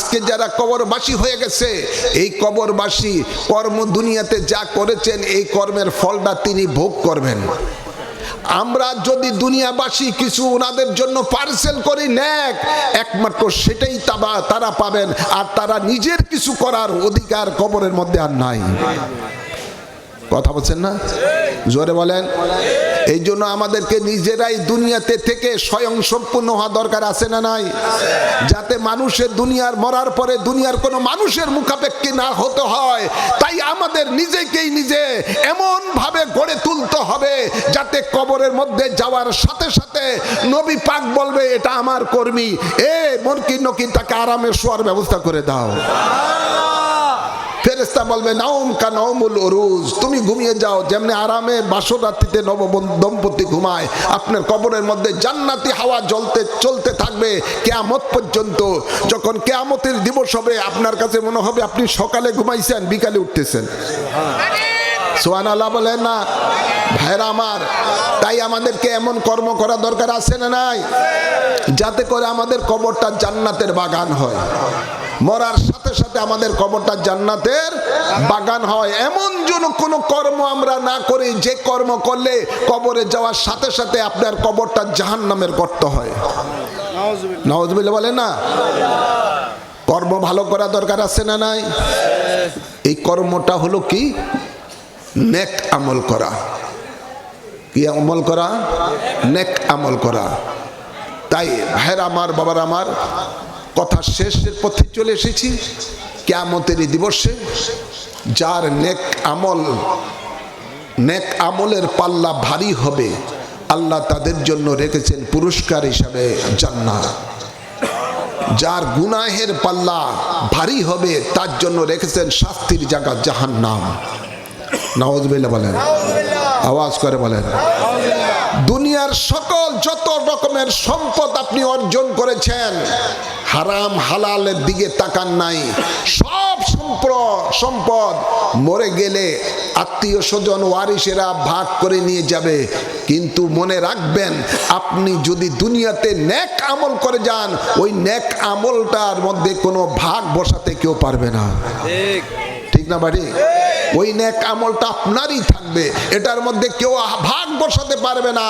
আজকে যারা কবরবাসী হয়ে গেছে, এই কবরবাসী কর্ম দুনিয়াতে যা করেছেন এই কর্মের ফলটা তিনি ভোগ করবেন। আমরা যদি দুনিয়াবাসী কিছু ওনাদের জন্য পার্সেল করি নেক, একমাত্র সেটাই তারা পাবেন, আর তারা নিজের কিছু করার অধিকার কবরের মধ্যে আর নাই। কথা বলছেন না? জোরে বলেন। এই জন্য আমাদেরকে নিজেরাই দুনিয়াতে থেকে স্বয়ং সম্পূর্ণ হওয়া দরকার আছে না নাই? যাতে মানুষের দুনিয়ার মরার পরে দুনিয়ার কোনো মানুষের মুখাপেক্ষী না হতে হয়, তাই আমাদের নিজেকেই নিজে এমন ভাবে গড়ে তুলতে হবে যাতে কবরের মধ্যে যাওয়ার সাথে সাথে নবী পাক বলবে এটা আমার কর্মী, মনকিন নকিন তাকে আরামে শোয়ার ব্যবস্থা করে দাও। ফেরেশতা বলবে নাউম কা নাউমুল উরুজ, তুমি ঘুমিয়ে যাও যেমনি আরামে বাসর রাত্রিতে নবদম্পতি ঘুমায়। আপনার কবরের মধ্যে জান্নাতি হাওয়া চলতে থাকবে কিয়ামত পর্যন্ত। যখন কিয়ামতের দিবস হবে আপনার কাছে মনে হবে আপনি সকালে ঘুমাইছেন, বিকালে উঠতেছেন। সুবহানাল্লাহ বলেন না ভাইরা আমার? তাই আমাদেরকে এমন কর্ম করা দরকার আছে না নাই, যাতে করে আমাদের কবরটা জান্নাতের বাগান হয়। মরার সাথে সাথে আমাদের কবরটা জান্নাতের বাগান হয়। এমন যেন কোনো কর্ম আমরা না করি যে কর্ম করলে কবরে যাওয়ার সাথে সাথে আপনার কবরটা জাহান্নামের গর্ত হয়। নাউজুবিল্লাহ বলেন না? কর্ম ভালো করা দরকার আছে না নাই? এই কর্মটা হলো কি? নেক আমল করা। কি আমল করা? নেক আমল করা। তাই ভাইরা আমার, বাবার আমার, কথা শেষের পথে চলে এসেছি। কিয়ামতের দিবসে যার নেক আমলের পাল্লা ভারী হবে, আল্লাহ তাদের জন্য রেখেছেন পুরস্কার হিসাবে জান্নাত। যার গুনাহের পাল্লা ভারী হবে তার জন্য রেখেছেন শাস্তির জায়গা জাহান্নাম। নাউজুবিল্লাহ বলেন, আওয়াজ করে বলেন। দুনিয়ার সকল যত রকমের সম্পদ আপনি অর্জন করেছেন, হারাম হালালের দিকে তাকান নাই। সব সম্পদ মরে গেলে আত্মীয় স্বজন ওয়ারিসেরা ভাগ করে নিয়ে যাবে, কিন্তু মনে রাখবেন আপনি যদি দুনিয়াতে নেক আমল করে যান, ওই নেক আমলটার মধ্যে কোনো ভাগ বসাতে কেউ পারবে না। ঠিক না বাড়ি? ওই নেক আমলটা আপনারই থাকবে, এটার মধ্যে কেউ ভাগ বসাতে পারবে না।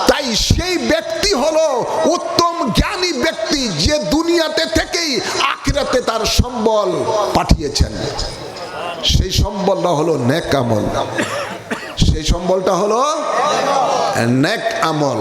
তাই সেই ব্যক্তি হলো উত্তম জ্ঞানী ব্যক্তি যে দুনিয়াতে থেকেই আখিরাতে তার সম্বল পাঠিয়েছেন। সেই সম্বলটা হলো নেক আমল, সেই সম্বলটা হলো নেক আমল।